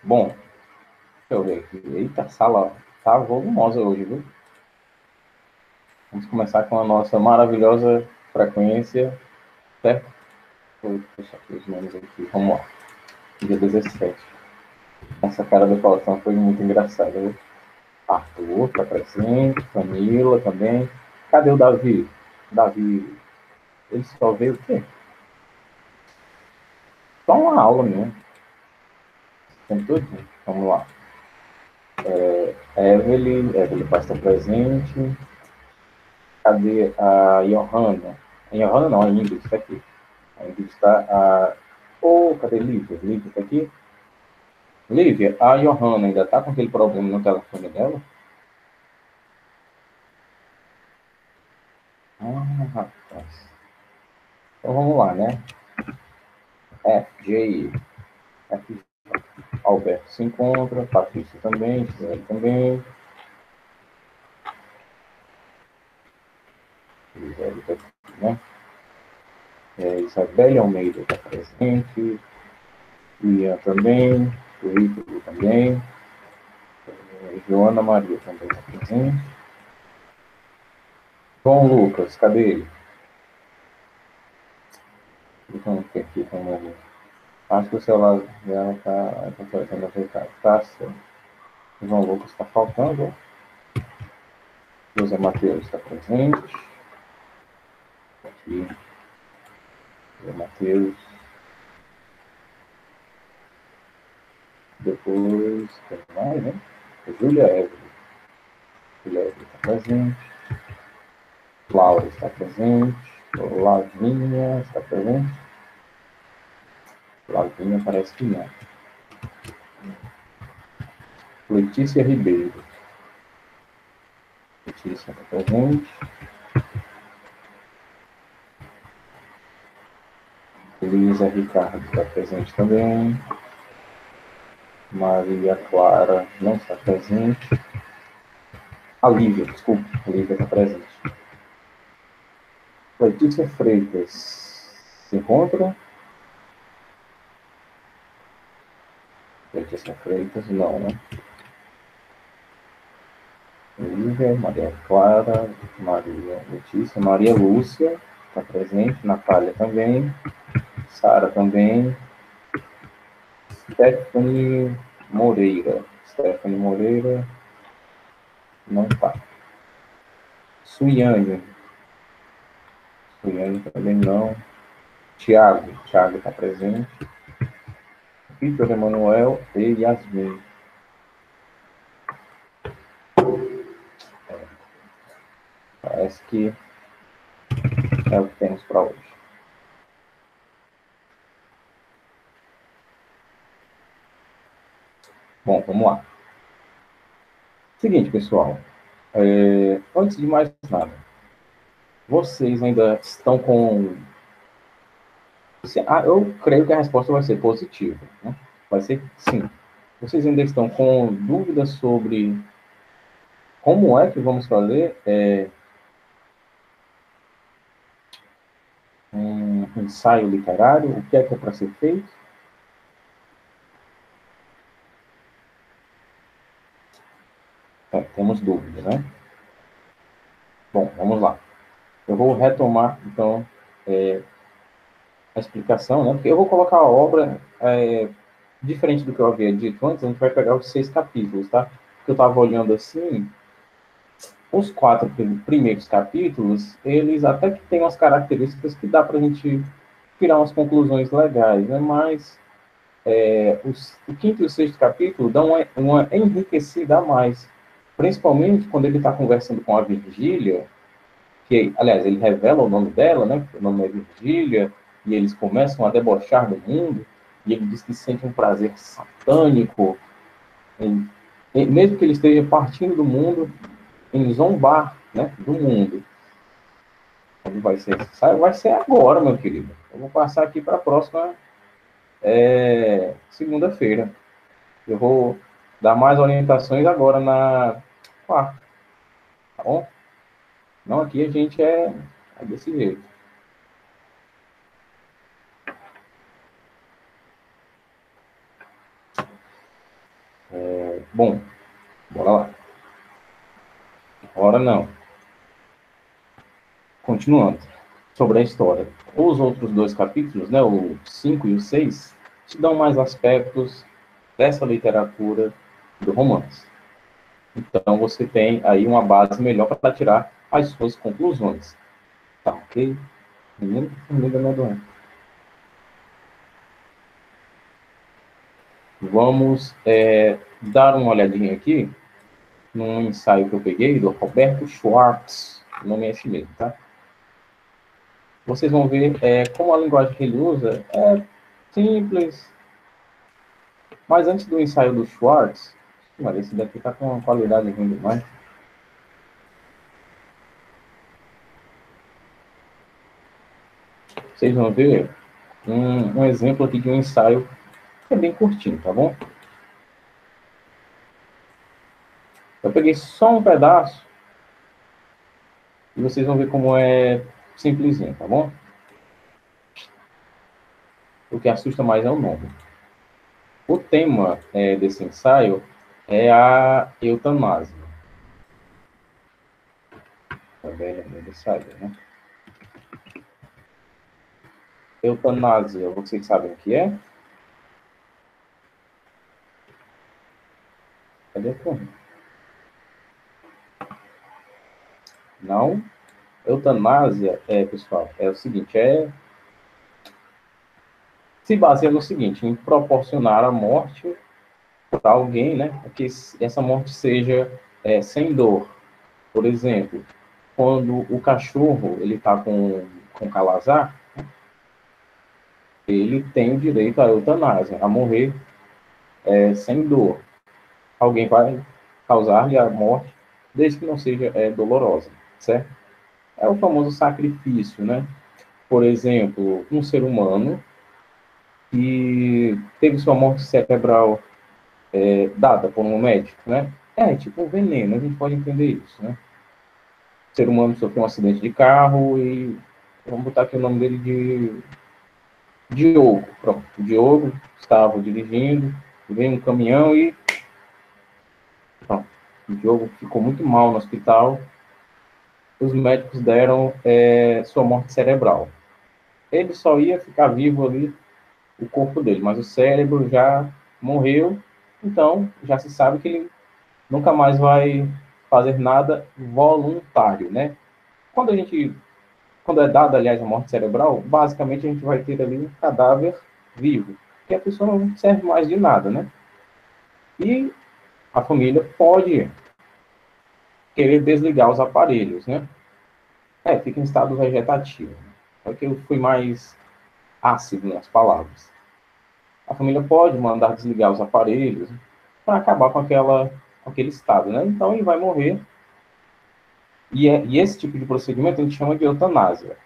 Bom, deixa eu ver aqui. Eita, a sala tá volumosa hoje, viu? Vamos começar com a nossa maravilhosa frequência, certo? Vou deixar aqui os nomes aqui. Vamos lá. Dia 17. Essa cara do Faustão foi muito engraçada, viu? Arthur tá presente, Camila também. Cadê o Davi? Davi, ele só veio o quê? Só uma aula mesmo. Tem tudo? Vamos lá. Evelyn vai estar presente. Cadê a Johanna? A Johanna não, a Ingrid está aqui. A Ingrid está. Cadê Lívia? Lívia está aqui? Lívia, a Johanna ainda está com aquele problema no telefone dela? Rapaz. Então vamos lá, né? FJ. F, Alberto se encontra, Patrícia também, Gisele também. Gisele está aqui, né? Isabelle Almeida está presente. Ian também. Currículo também. Joana Maria também está presente. João Lucas, cadê ele? Então, aqui como. Acho que o celular dela está aparecendo afetado. Tá certo. João Lucas está faltando. José Matheus está presente. Aqui. José Matheus. Depois, tem mais, né? Júlia Evelyn. Júlia Evelyn está presente. Laura está presente. Lavínia está presente. Lavínia parece que não. Letícia Ribeiro. Letícia está presente. Elisa Ricardo está presente também. Maria Clara não está presente. A Lívia, desculpa, a Lívia está presente. Letícia Freitas se encontra? Letícia Freitas, não, né? Lívia, Maria Clara, Maria Letícia, Maria Lúcia está presente, Natália também, Sara também, Stephanie Moreira não está. Suiane também não. Tiago está presente. Vitor Emanuel e Yasmin. Parece que é o que temos para hoje. Bom, vamos lá. Seguinte, pessoal. Antes de mais nada, vocês ainda estão com... eu creio que a resposta vai ser positiva, né? Vai ser sim. Vocês ainda estão com dúvidas sobre como é que vamos fazer um ensaio literário? O que é para ser feito? Temos dúvidas, né? Bom, vamos lá. Eu vou retomar, então, a explicação, né? Porque eu vou colocar a obra diferente do que eu havia dito antes. A gente vai pegar os 6 capítulos, tá? Porque eu estava olhando assim, os 4 primeiros capítulos, eles até que têm umas características que dá para a gente tirar umas conclusões legais, né? Mas o quinto e o sexto capítulo dão uma enriquecida a mais, principalmente quando ele está conversando com a Virgília, que, aliás, ele revela o nome dela, né? O nome é Virgília, e eles começam a debochar do mundo, e ele diz que sente um prazer satânico, mesmo que ele esteja partindo do mundo, em zombar, né, do mundo. Como vai ser? Vai ser agora, meu querido. Eu vou passar aqui para a próxima segunda-feira. Eu vou dar mais orientações agora na quarta, tá bom? Não, aqui a gente é desse jeito. Bom, bora lá. Ora não. Continuando sobre a história. Os outros dois capítulos, né, o 5 e o 6, te dão mais aspectos dessa literatura do romance. Então, você tem aí uma base melhor para tirar as suas conclusões. Tá, ok? Menino, formiga não é doente. Vamos dar uma olhadinha aqui num ensaio que eu peguei do Roberto Schwartz. O nome é esse mesmo, tá? Vocês vão ver como a linguagem que ele usa é simples. Mas antes do ensaio do Schwartz, esse daqui está com uma qualidade ruim demais. Vocês vão ver um exemplo aqui de um ensaio que é bem curtinho, tá bom? Eu peguei só um pedaço e vocês vão ver como é simplesinho, tá bom? O que assusta mais é o nome. O tema desse ensaio é a eutanásia. Também é do cyber, né? Eutanásia, vocês sabem o que é? Cadê a Não? Eutanásia, pessoal, é o seguinte, se baseia no seguinte, em proporcionar a morte para alguém, né? Que essa morte seja sem dor. Por exemplo, quando o cachorro ele está com calazar, ele tem o direito à eutanásia, a morrer sem dor. Alguém vai causar-lhe a morte, desde que não seja dolorosa, certo? É o famoso sacrifício, né? Por exemplo, um ser humano que teve sua morte cerebral dada por um médico, né? É tipo um veneno, a gente pode entender isso, né? O ser humano sofreu um acidente de carro e vamos botar aqui o nome dele de Diogo. Pronto, o Diogo estava dirigindo, veio um caminhão e pronto, o Diogo ficou muito mal no hospital. Os médicos deram sua morte cerebral. Ele só ia ficar vivo ali, o corpo dele, mas o cérebro já morreu, então já se sabe que ele nunca mais vai fazer nada voluntário, né? Quando a gente, quando é dada, aliás, a morte cerebral, basicamente a gente vai ter ali um cadáver vivo, que a pessoa não serve mais de nada, né? E a família pode querer desligar os aparelhos, né? Fica em estado vegetativo. É que eu fui mais ácido nas palavras. A família pode mandar desligar os aparelhos para acabar com aquele estado, né? Então ele vai morrer. E esse tipo de procedimento a gente chama de eutanásia.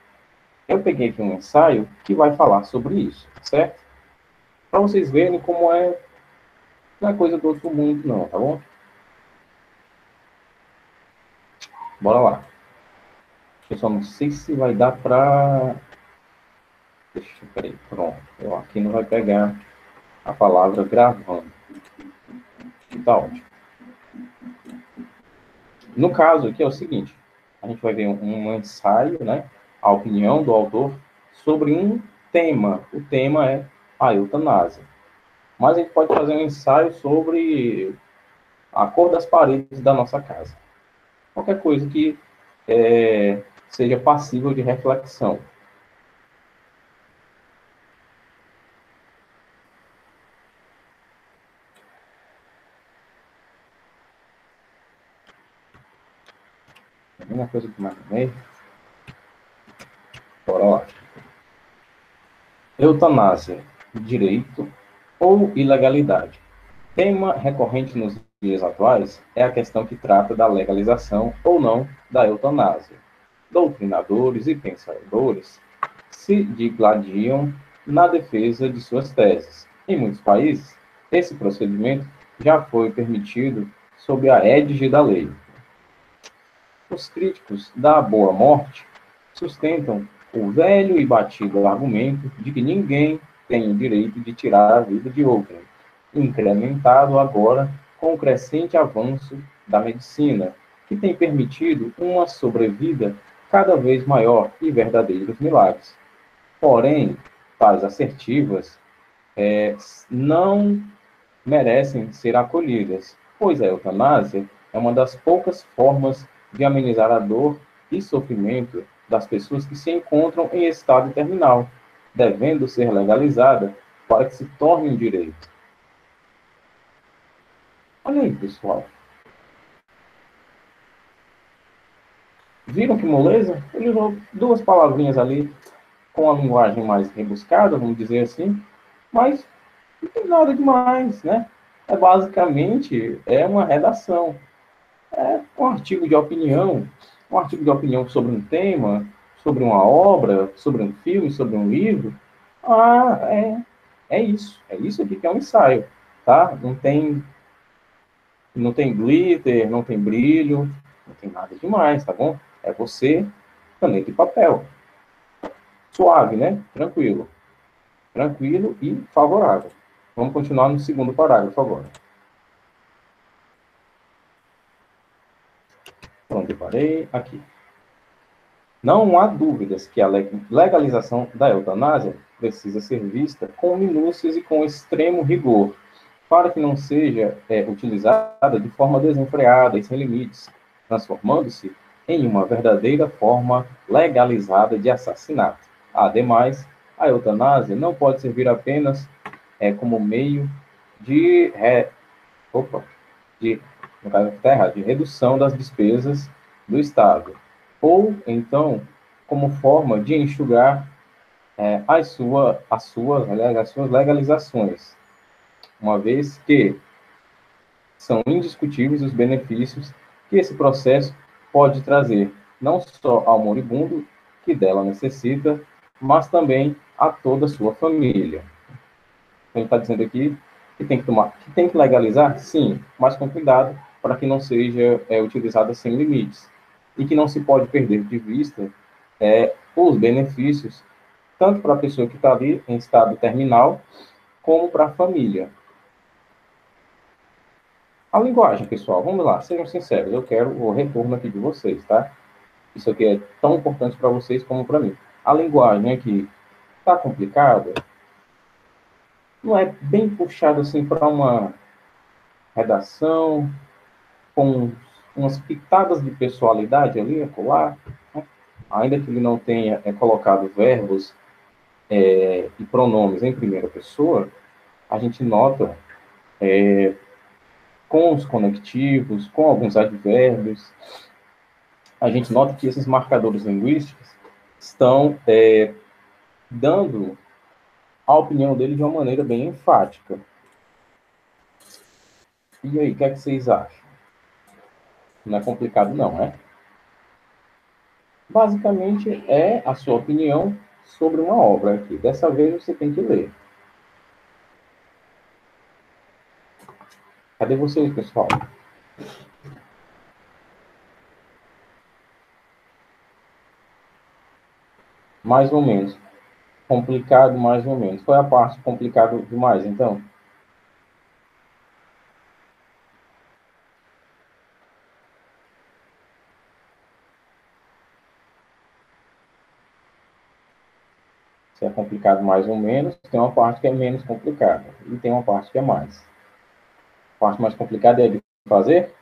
Eu peguei aqui um ensaio que vai falar sobre isso, certo? Para vocês verem como não é coisa do outro mundo, não, tá bom? Bora lá. Eu só não sei se vai dar para... Peraí, pronto. Aqui não vai pegar a palavra gravando. Tá ótimo. No caso aqui é o seguinte, a gente vai ver um ensaio, né? A opinião do autor sobre um tema. O tema é a eutanásia. Mas a gente pode fazer um ensaio sobre a cor das paredes da nossa casa. Qualquer coisa que seja passível de reflexão. Uma coisa que mais amei. Bora lá. Eutanásia, direito ou ilegalidade? Tema recorrente nos dias atuais é a questão que trata da legalização ou não da eutanásia. Doutrinadores e pensadores se digladiam na defesa de suas teses. Em muitos países, esse procedimento já foi permitido sob a égide da lei. Os críticos da boa morte sustentam o velho e batido argumento de que ninguém tem o direito de tirar a vida de outrem, incrementado agora com o crescente avanço da medicina, que tem permitido uma sobrevida cada vez maior e verdadeiros milagres. Porém, tais assertivas não merecem ser acolhidas, pois a eutanásia é uma das poucas formas de amenizar a dor e sofrimento das pessoas que se encontram em estado terminal, devendo ser legalizada para que se torne um direito. Olha aí, pessoal. Viram que moleza? Ele usou duas palavrinhas ali com a linguagem mais rebuscada, vamos dizer assim, mas não tem nada demais, né? Basicamente uma redação, um artigo de opinião sobre um tema, sobre uma obra, sobre um filme, sobre um livro. Ah, é isso aqui que é um ensaio, tá? Não tem glitter, não tem brilho, não tem nada demais, tá bom? É você, caneta e papel. Suave, né? Tranquilo. Tranquilo e favorável. Vamos continuar no segundo parágrafo agora. Pronto, eu parei aqui. Não há dúvidas que a legalização da eutanásia precisa ser vista com minúcias e com extremo rigor, para que não seja utilizada de forma desenfreada e sem limites, transformando-se em uma verdadeira forma legalizada de assassinato. Ademais, a eutanásia não pode servir apenas como meio de, opa, de, no caso está errado, de redução das despesas do Estado, ou então como forma de enxugar as suas legalizações, uma vez que são indiscutíveis os benefícios que esse processo pode trazer, não só ao moribundo, que dela necessita, mas também a toda a sua família. Ele está dizendo aqui que tem que legalizar, sim, mas com cuidado, para que não seja utilizada sem limites. E que não se pode perder de vista os benefícios, tanto para a pessoa que está ali em estado terminal, como para a família. A linguagem, pessoal, vamos lá, sejam sinceros, eu quero o retorno aqui de vocês, tá? Isso aqui é tão importante para vocês como para mim. A linguagem aqui está complicada, não é bem puxado assim para uma redação, com umas pitadas de pessoalidade ali, acolá, né? Ainda que ele não tenha colocado verbos e pronomes em primeira pessoa, a gente nota com os conectivos, com alguns advérbios, a gente nota que esses marcadores linguísticos estão dando a opinião dele de uma maneira bem enfática. E aí, o que é que vocês acham? Não é complicado não, né? Basicamente, é a sua opinião sobre uma obra aqui. Dessa vez, você tem que ler. Cadê vocês, pessoal? Mais ou menos. Complicado, mais ou menos. Qual é a parte complicada demais, então? Se é complicado mais ou menos, tem uma parte que é menos complicada. E tem uma parte que é mais. A parte mais complicada é de fazer?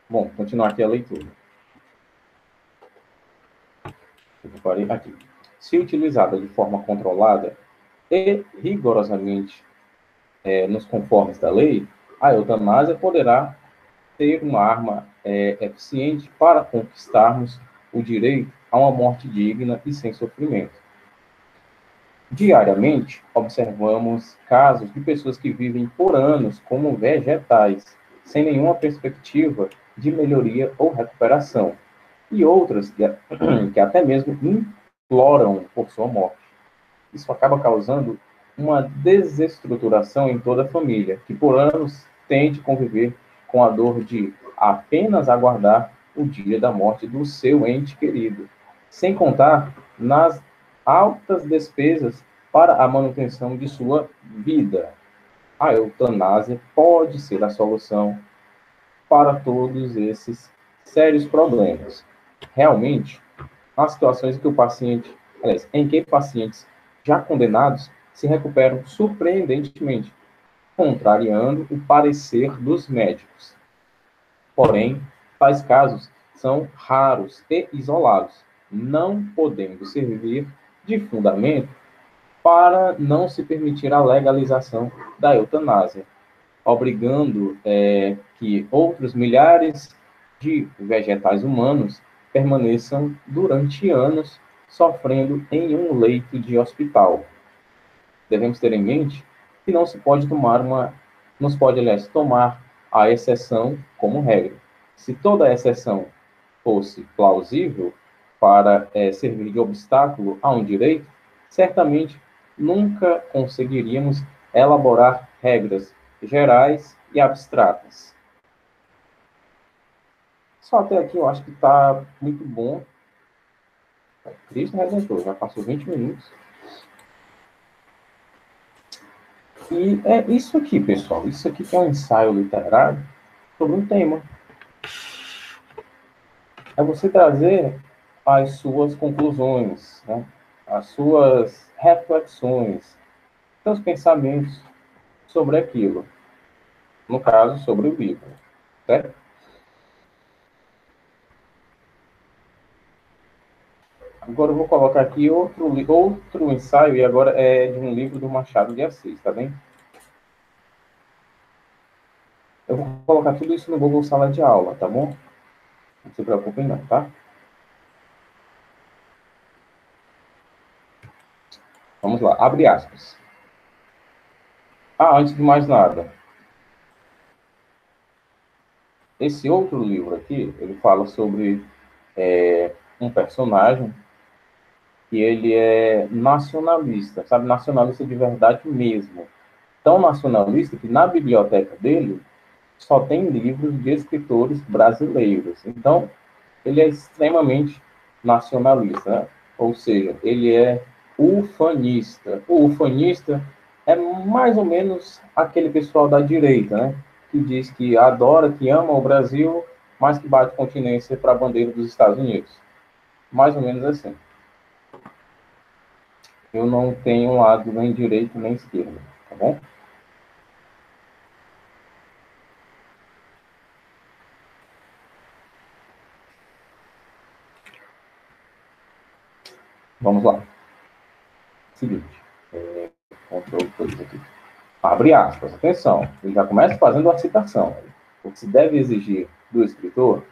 Bom, continuar aqui a leitura. Eu parei aqui. Se utilizada de forma controlada e rigorosamente nos conformes da lei, a eutanásia poderá ter uma arma eficiente para conquistarmos o direito a uma morte digna e sem sofrimento. Diariamente, observamos casos de pessoas que vivem por anos como vegetais, sem nenhuma perspectiva de melhoria ou recuperação, e outras que até mesmo imploram por sua morte. Isso acaba causando uma desestruturação em toda a família, que por anos tem de conviver com a dor de apenas aguardar o dia da morte do seu ente querido. sem contar nas altas despesas para a manutenção de sua vida. A eutanásia pode ser a solução para todos esses sérios problemas. Realmente, há situações em que o paciente, aliás, em que pacientes já condenados se recuperam surpreendentemente, contrariando o parecer dos médicos. Porém, tais casos são raros e isolados, não podendo servir de fundamento para não se permitir a legalização da eutanásia, obrigando que outros milhares de vegetais humanos permaneçam durante anos sofrendo em um leito de hospital. Devemos ter em mente que não se pode, aliás, tomar a exceção como regra. Se toda a exceção fosse plausível para servir de obstáculo a um direito, certamente nunca conseguiríamos elaborar regras gerais e abstratas. Só até aqui eu acho que está muito bom. Cristo Redentor, já passou 20 minutos. E é isso aqui, pessoal. Isso aqui que é um ensaio literário sobre um tema. É você trazer as suas conclusões, né? As suas reflexões, seus pensamentos sobre aquilo. No caso, sobre o livro. Certo? Agora eu vou colocar aqui outro ensaio, e agora é de um livro do Machado de Assis, tá bem? Eu vou colocar tudo isso no Google Sala de Aula, tá bom? Não se preocupem não, tá? Vamos lá, abre aspas. Antes de mais nada, esse outro livro aqui, ele fala sobre um personagem que ele é nacionalista, sabe? Nacionalista de verdade mesmo. Tão nacionalista que na biblioteca dele só tem livros de escritores brasileiros. Então, ele é extremamente nacionalista, né? Ou seja, ele é ufanista. O ufanista é mais ou menos aquele pessoal da direita, né? Que diz que adora, que ama o Brasil, mas que bate continência para a bandeira dos Estados Unidos. Mais ou menos assim. Eu não tenho um lado nem direito nem esquerdo, tá bom? Vamos lá. Seguinte. Control 2 aqui. Abre aspas, atenção. Ele já começa fazendo uma citação. O que se deve exigir do escritor,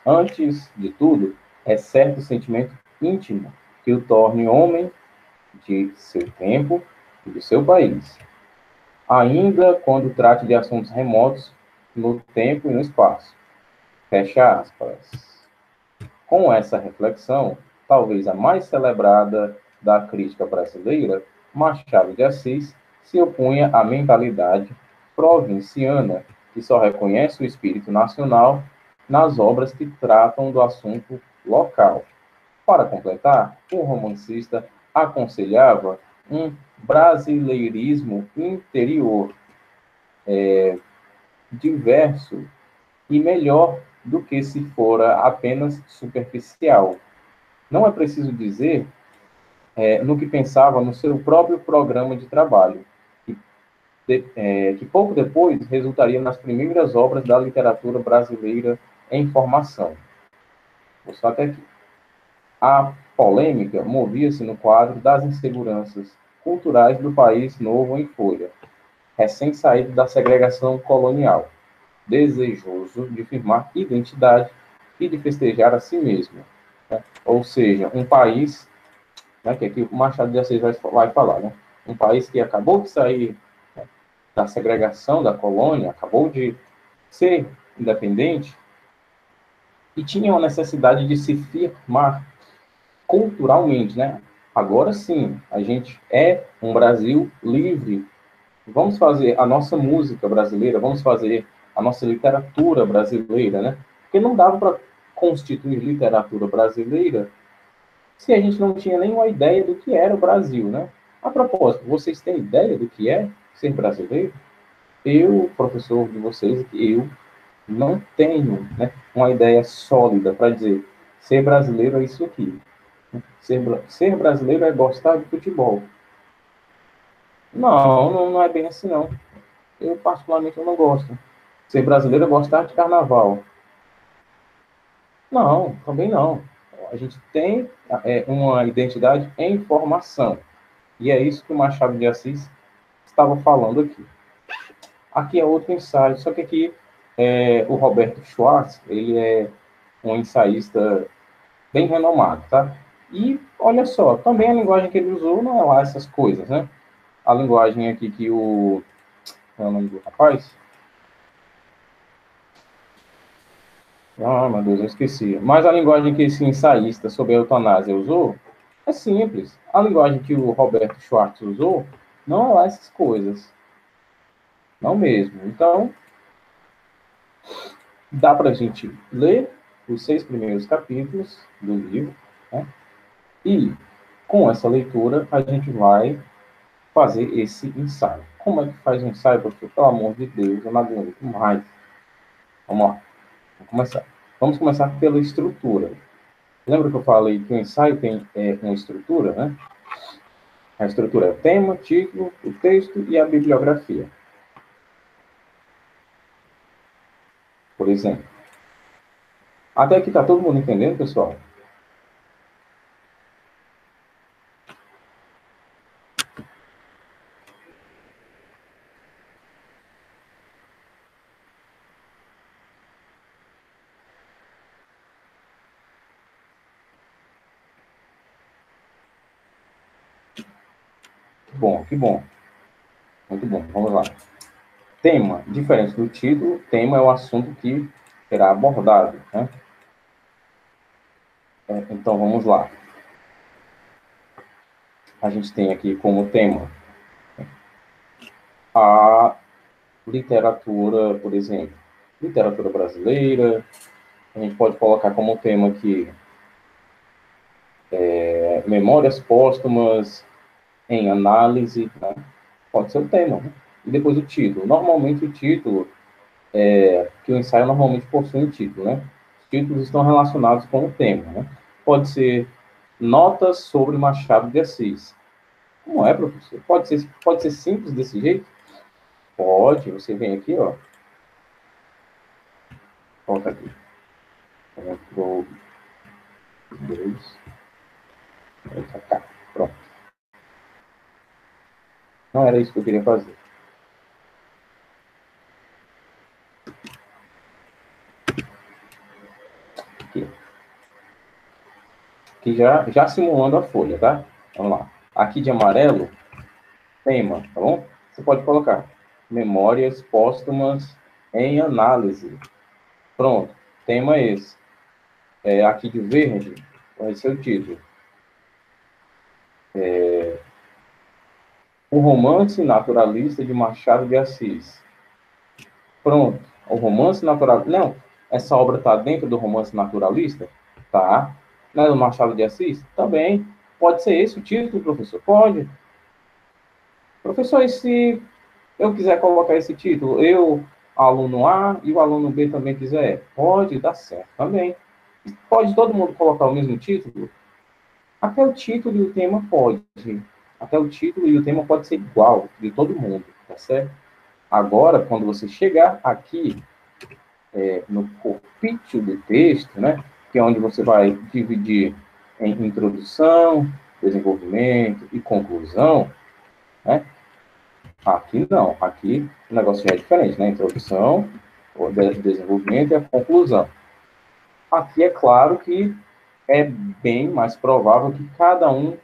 antes de tudo, é certo sentimento íntimo que o torne homem de seu tempo e do seu país, ainda quando trate de assuntos remotos no tempo e no espaço. Fecha aspas. Com essa reflexão, talvez a mais celebrada da crítica brasileira, Machado de Assis se opunha à mentalidade provinciana, que só reconhece o espírito nacional nas obras que tratam do assunto local. Para completar, o romancista aconselhava um brasileirismo interior, diverso e melhor do que se fora apenas superficial. Não é preciso dizer no que pensava no seu próprio programa de trabalho, que pouco depois resultaria nas primeiras obras da literatura brasileira em formação. Vou só até aqui. A polêmica movia-se no quadro das inseguranças culturais do país novo em folha, recém-saído da segregação colonial, desejoso de firmar identidade e de festejar a si mesmo. Né? Ou seja, um país, né, que aqui o Machado de Assis vai falar, né? Um país que acabou de sair, né, da segregação da colônia, acabou de ser independente e tinha uma necessidade de se firmar culturalmente, né? Agora sim, a gente é um Brasil livre. Vamos fazer a nossa música brasileira, vamos fazer a nossa literatura brasileira, né? Porque não dava para constituir literatura brasileira se a gente não tinha nenhuma ideia do que era o Brasil, né? A propósito, vocês têm ideia do que é ser brasileiro? Eu, professor de vocês, eu não tenho, né, uma ideia sólida para dizer ser brasileiro é isso aqui. Ser brasileiro é gostar de futebol. Não é bem assim, não. Eu, particularmente, eu não gosto. Ser brasileiro é gostar de carnaval. Não, também não. A gente tem uma identidade em formação. E é isso que o Machado de Assis estava falando aqui. Aqui é outro ensaio, só que aqui o Roberto Schwartz, ele é um ensaísta bem renomado, tá? E olha só, também a linguagem que ele usou não é lá essas coisas, né? A linguagem aqui que o... Qual é o nome do rapaz? Ah, meu Deus, eu esqueci. Mas a linguagem que esse ensaísta sobre a eutanásia usou é simples. A linguagem que o Roberto Schwartz usou não é lá essas coisas. Não mesmo. Então, dá para a gente ler os 6 primeiros capítulos do livro, né? E, com essa leitura, a gente vai fazer esse ensaio. Como é que faz um ensaio, professor? Pelo amor de Deus, eu não aguento mais. Vamos lá. Vamos começar. Vamos começar pela estrutura. Lembra que eu falei que o ensaio tem uma estrutura, né? A estrutura é o tema, título, o texto e a bibliografia. Por exemplo. Até aqui está todo mundo entendendo, pessoal? Que bom, que bom. Muito bom, vamos lá. Tema, diferente do título, tema é o assunto que será abordado, né? Então, vamos lá. A gente tem aqui como tema a literatura, por exemplo, literatura brasileira. A gente pode colocar como tema aqui memórias póstumas em análise, né? Pode ser o tema, né? E depois o título. Normalmente o título, que o ensaio normalmente possui um título, né? Os títulos estão relacionados com o tema, né? Pode ser Notas sobre Machado de Assis. Como é, professor? Pode ser simples desse jeito? Pode, você vem aqui, ó. Coloca aqui. Ctrl 2. Cá. Pronto. Não era isso que eu queria fazer. Aqui. Aqui já simulando a folha, tá? Vamos lá. Aqui de amarelo, tema, tá bom? Você pode colocar memórias póstumas em análise. Pronto. Tema esse. Aqui de verde, vai ser o título. O romance naturalista de Machado de Assis. Pronto. O romance naturalista. Não, essa obra está dentro do romance naturalista? Tá. Não é do Machado de Assis? Também. Pode ser esse o título, professor? Pode. Professor, e se eu quiser colocar esse título, aluno A, e o aluno B também quiser? Pode, dá certo também. Pode todo mundo colocar o mesmo título? Até o título e o tema pode. Até o título e o tema pode ser igual de todo mundo, tá certo? Agora, quando você chegar aqui no corpício do texto, né, que é onde você vai dividir em introdução, desenvolvimento e conclusão, né? Aqui não, aqui o negócio já é diferente, né? Introdução, o desenvolvimento e a conclusão. Aqui é claro que é bem mais provável que cada um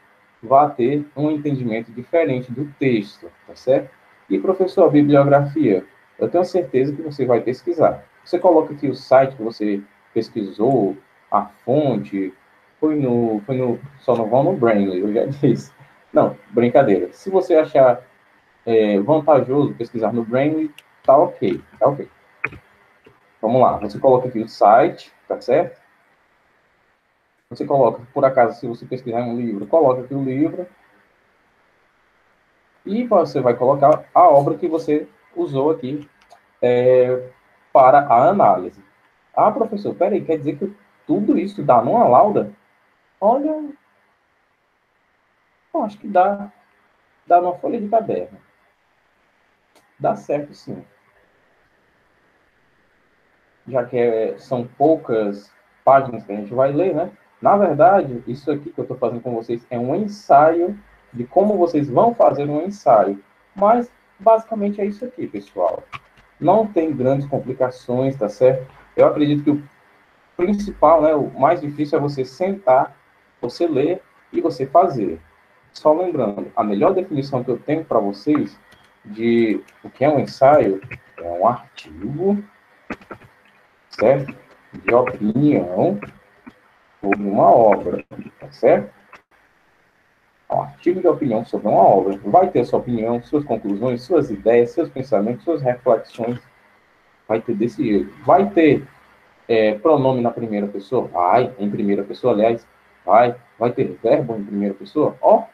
vá ter um entendimento diferente do texto, tá certo? E, professor, a bibliografia, eu tenho certeza que você vai pesquisar. Você coloca aqui o site que você pesquisou, a fonte, só não vão no Brainly, eu já disse. Não, brincadeira. Se você achar vantajoso pesquisar no Brainly, tá ok, tá ok. Vamos lá, você coloca aqui o site, tá certo? Você coloca, por acaso, se você pesquisar em um livro, coloca aqui o livro e você vai colocar a obra que você usou aqui para a análise. Ah, professor, peraí, quer dizer que tudo isso dá numa lauda? Olha, eu acho que dá numa folha de caderno. Dá certo, sim. Já que são poucas páginas que a gente vai ler, né? Na verdade, isso aqui que eu estou fazendo com vocês é um ensaio de como vocês vão fazer um ensaio. Mas, basicamente, é isso aqui, pessoal. Não tem grandes complicações, tá certo? Eu acredito que o principal, né, o mais difícil é você sentar, você ler e você fazer. Só lembrando, a melhor definição que eu tenho para vocês de o que é um ensaio é um artigo, certo? De opinião sobre uma obra, tá certo? É um artigo de opinião sobre uma obra. Vai ter sua opinião, suas conclusões, suas ideias, seus pensamentos, suas reflexões. Vai ter desse jeito. Vai ter pronome na primeira pessoa? Vai. Em primeira pessoa, aliás, vai. Vai ter verbo em primeira pessoa? Ó,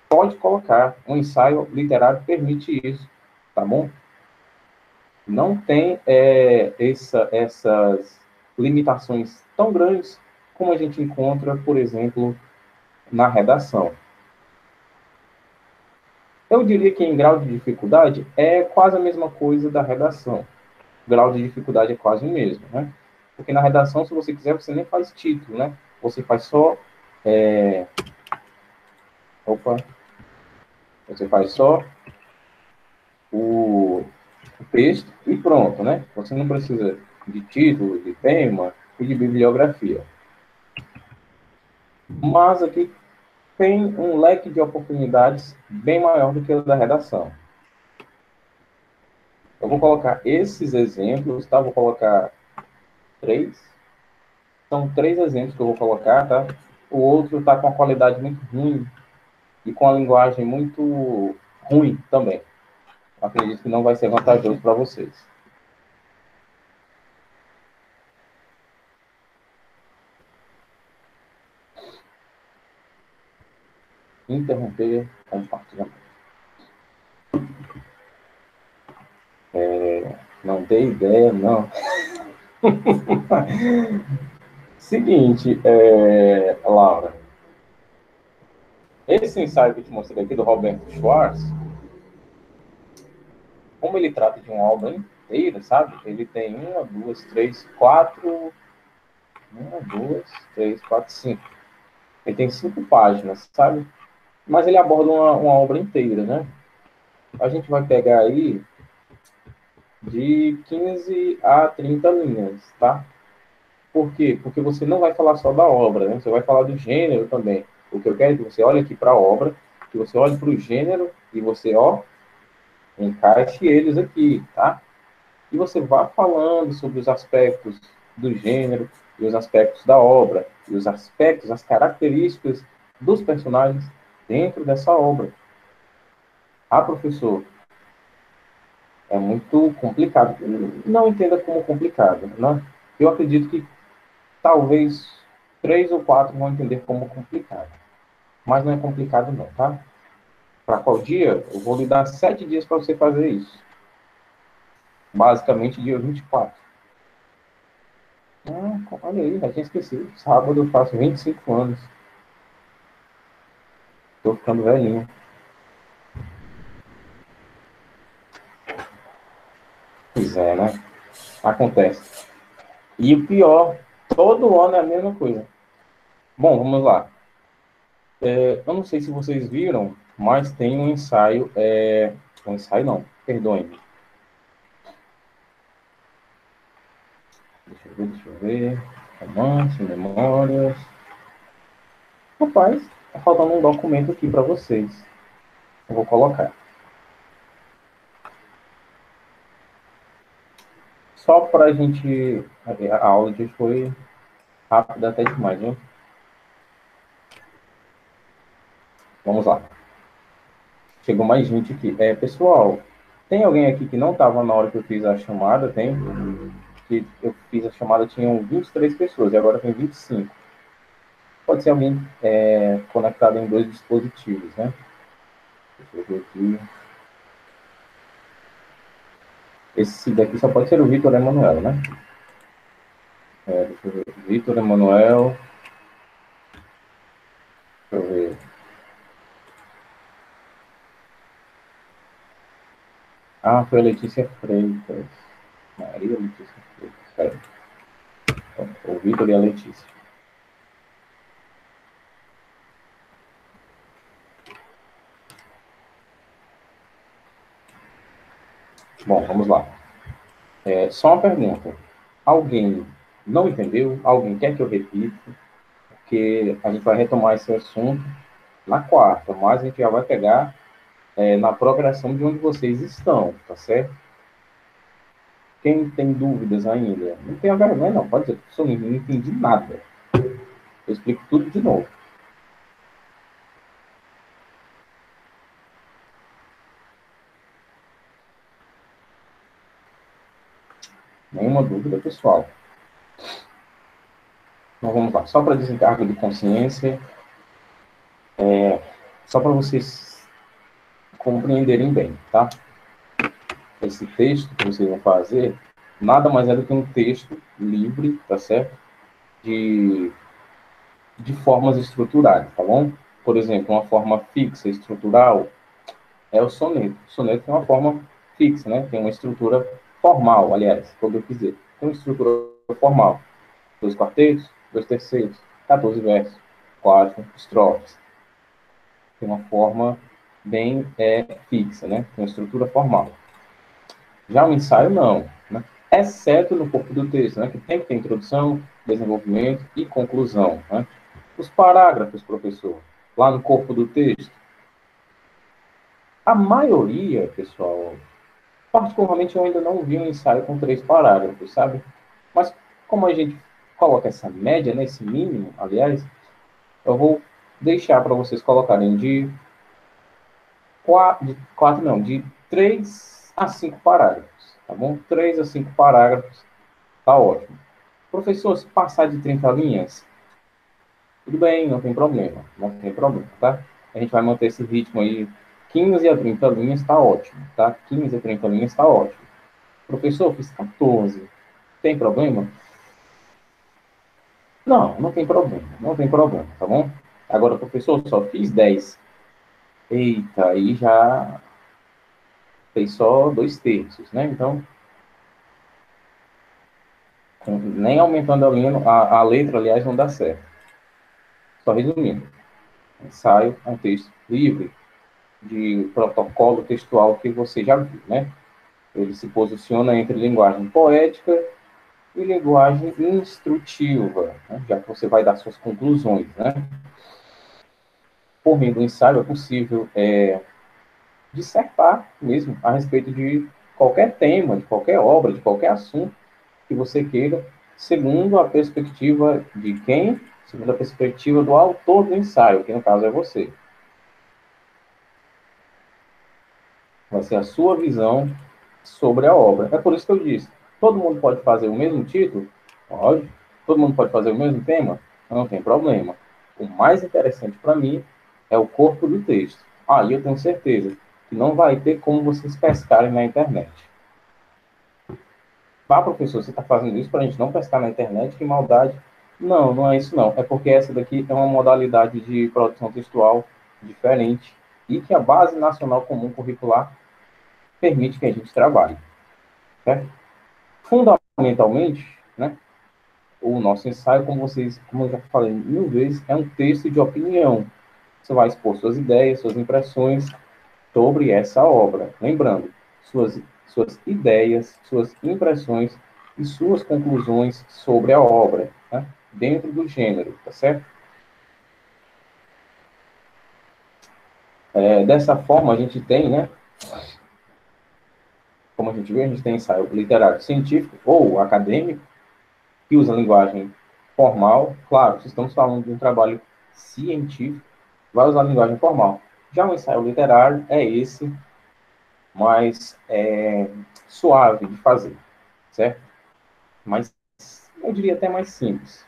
pode colocar. Um ensaio literário permite isso, tá bom? Não tem essas limitações tão grandes como a gente encontra, por exemplo, na redação. Eu diria que em grau de dificuldade é quase a mesma coisa da redação. O grau de dificuldade é quase o mesmo, né? Porque na redação, se você quiser, você nem faz título, né? Você faz só... Opa! Você faz só o texto e pronto, né? Você não precisa de título, de tema e de bibliografia. Mas aqui tem um leque de oportunidades bem maior do que o da redação. Eu vou colocar esses exemplos, tá? Vou colocar 3. São 3 exemplos que eu vou colocar, tá? O outro está com a qualidade muito ruim e com a linguagem muito ruim também. Acredito que não vai ser vantajoso para vocês. Interromper compartilhamento. Não dei ideia, não. Seguinte, Laura. Esse ensaio que eu te mostrei aqui do Roberto Schwartz, como ele trata de uma obra inteira, sabe? Ele tem uma, duas, três, quatro. Uma, duas, três, quatro, cinco. Ele tem 5 páginas, sabe? Mas ele aborda uma obra inteira, né? A gente vai pegar aí de 15 a 30 linhas, tá? Por quê? Porque você não vai falar só da obra, né? Você vai falar do gênero também. O que eu quero é que você olhe aqui para a obra, que você olhe para o gênero e você, ó, encaixe eles aqui, tá? E você vá falando sobre os aspectos do gênero e os aspectos da obra e os aspectos, as características dos personagens dentro dessa obra. Ah, professor, é muito complicado. Não entenda como complicado, né? Eu acredito que talvez 3 ou 4 vão entender como complicado. Mas não é complicado não, tá? Para qual dia? Eu vou lhe dar 7 dias para você fazer isso. Basicamente, dia 24. Olha aí, já tinha esquecido. Sábado eu faço 25 anos. Tô ficando velhinho. Pois é, né? Acontece. E o pior, todo ano é a mesma coisa. Bom, vamos lá. Eu não sei se vocês viram, mas tem um ensaio. Um ensaio não, perdoem-me. Deixa eu ver. Romance, memórias. Rapaz, tá faltando um documento aqui para vocês. Eu vou colocar. Só para a gente. A aula de hoje foi rápida até demais, viu? Vamos lá. Chegou mais gente aqui. Pessoal, tem alguém aqui que não estava na hora que eu fiz a chamada? Tem? Que eu fiz a chamada, tinham 23 pessoas e agora tem 25. Pode ser alguém conectado em dois dispositivos, né? Deixa eu ver aqui. Esse daqui só pode ser o Vitor Emanuel, né? Deixa eu ver. Vitor Emanuel. Deixa eu ver. Ah, foi a Letícia Freitas. Maria Letícia Freitas. O Vitor e a Letícia. Bom, vamos lá. Só uma pergunta. Alguém não entendeu? Alguém quer que eu repita? Porque a gente vai retomar esse assunto na quarta, mas a gente já vai pegar na progressão de onde vocês estão, tá certo? Quem tem dúvidas ainda, não tenha vergonha não, pode dizer, professor, não entendi nada. Eu explico tudo de novo. Nenhuma dúvida, pessoal. Então vamos lá, só para desencargo de consciência, só para vocês compreenderem bem, tá? Esse texto que vocês vão fazer, nada mais é do que um texto livre, tá certo? De formas estruturais, tá bom? Por exemplo, uma forma fixa, estrutural, é o soneto. O soneto tem uma forma fixa, né? Tem uma estrutura formal, aliás, como eu quis dizer. Tem uma estrutura formal. 2 quartetos, 2 terceiros, 14 versos, 4 estrofes. Tem uma forma bem fixa, né? Tem uma estrutura formal. Já o ensaio, não, né? Exceto no corpo do texto, né? Que tem que ter introdução, desenvolvimento e conclusão, né? Os parágrafos, professor, lá no corpo do texto, a maioria, pessoal, particularmente eu ainda não vi um ensaio com 3 parágrafos, sabe? Mas como a gente coloca essa média, né, esse mínimo, aliás, eu vou deixar para vocês colocarem de 3 a 5 parágrafos, tá bom? 3 a 5 parágrafos, tá ótimo. Professor, se passar de 30 linhas, tudo bem, não tem problema, não tem problema, tá? A gente vai manter esse ritmo aí, 15 a 30 linhas, tá ótimo, tá? 15 a 30 linhas, tá ótimo. Professor, fiz 14, tem problema? Não, não tem problema, não tem problema, tá bom? Agora, professor, só fiz 10. Eita, aí já fez só 2 terços, né? Então, nem aumentando a linha, a letra, aliás, não dá certo. Só resumindo, ensaio é um texto livre de protocolo textual que você já viu, né? Ele se posiciona entre linguagem poética e linguagem instrutiva, né? Já que você vai dar suas conclusões, né? Por meio do ensaio é possível dissertar mesmo a respeito de qualquer tema, de qualquer obra, de qualquer assunto que você queira, segundo a perspectiva de quem? Segundo a perspectiva do autor do ensaio, que no caso é você. Vai ser a sua visão sobre a obra. É por isso que eu disse, todo mundo pode fazer o mesmo título? Pode. Todo mundo pode fazer o mesmo tema? Não tem problema. O mais interessante para mim é o corpo do texto. Aí eu tenho certeza que não vai ter como vocês pescarem na internet. Ah, professor, você está fazendo isso para a gente não pescar na internet? Que maldade. Não, não é isso não. É porque essa daqui é uma modalidade de produção textual diferente e que a Base Nacional Comum Curricular permite que a gente trabalhe. Certo? Fundamentalmente, né, o nosso ensaio, como eu já falei 1000 vezes, é um texto de opinião. Você vai expor suas ideias, suas impressões sobre essa obra. Lembrando, suas ideias, suas impressões e suas conclusões sobre a obra, né? Dentro do gênero, tá certo? Dessa forma, a gente tem, né? Como a gente vê, a gente tem ensaio literário científico ou acadêmico, que usa linguagem formal. Claro, se estamos falando de um trabalho científico, vai usar linguagem formal. Já o ensaio literário é esse mais suave de fazer, certo? Mas eu diria até mais simples.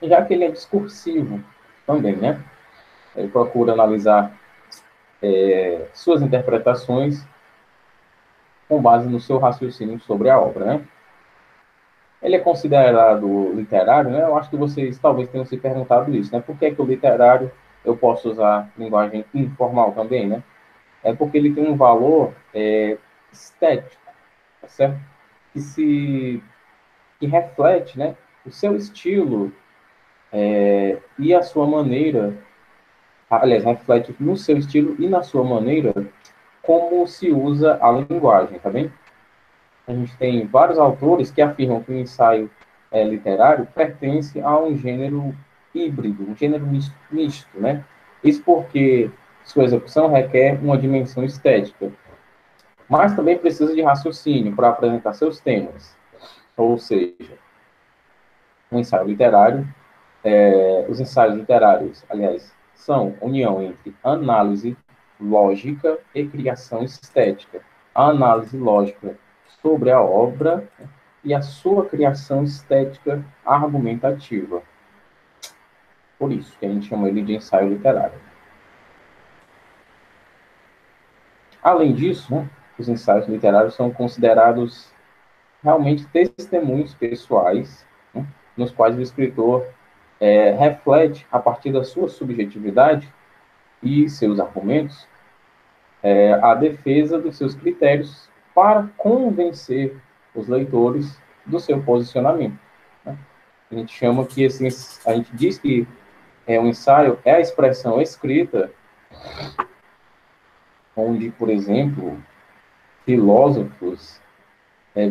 já que ele é discursivo também, né? Ele procura analisar suas interpretações com base no seu raciocínio sobre a obra, né? Ele é considerado literário, né? Eu acho que vocês talvez tenham se perguntado isso, né? Por que é que o literário eu posso usar linguagem informal também, né? É porque ele tem um valor estético, tá certo? Que se que reflete, né? O seu estilo e a sua maneira, aliás, reflete no seu estilo e na sua maneira como se usa a linguagem, tá bem? A gente tem vários autores que afirmam que o ensaio literário pertence a um gênero híbrido, um gênero misto, né? Isso porque sua execução requer uma dimensão estética, mas também precisa de raciocínio para apresentar seus temas. Ou seja, um ensaio literário, os ensaios literários, aliás, são união entre análise lógica e criação estética. A análise lógica sobre a obra e a sua criação estética argumentativa. Por isso que a gente chama ele de ensaio literário. Além disso, né, os ensaios literários são considerados realmente testemunhos pessoais, né, nos quais o escritor reflete, a partir da sua subjetividade e seus argumentos, a defesa dos seus critérios para convencer os leitores do seu posicionamento. Né? A gente chama que a gente diz que um ensaio é a expressão escrita onde, por exemplo, filósofos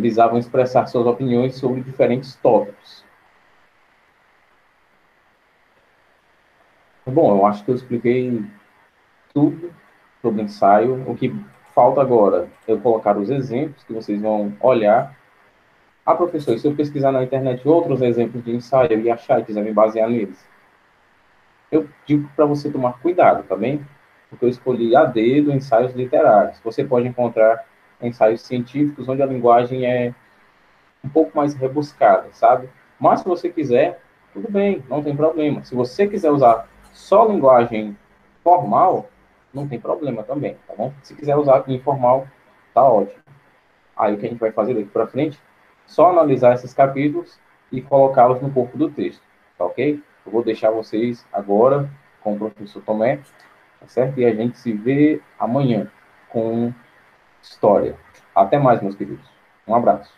visavam expressar suas opiniões sobre diferentes tópicos. Bom, eu acho que eu expliquei tudo sobre ensaio. O que falta agora é eu colocar os exemplos que vocês vão olhar. Ah, professor, e se eu pesquisar na internet outros exemplos de ensaio e achar e quiser me basear neles? Eu digo para você tomar cuidado, tá bem? Porque eu escolhi a dedo ensaios literários. Você pode encontrar ensaios científicos onde a linguagem é um pouco mais rebuscada, sabe? Mas se você quiser, tudo bem, não tem problema. Se você quiser usar só linguagem formal, não tem problema também, tá bom? Se quiser usar informal, tá ótimo. Aí o que a gente vai fazer daqui para frente? Só analisar esses capítulos e colocá-los no corpo do texto, tá ok? Eu vou deixar vocês agora com o professor Tomé, tá certo? E a gente se vê amanhã com história. Até mais, meus queridos. Um abraço.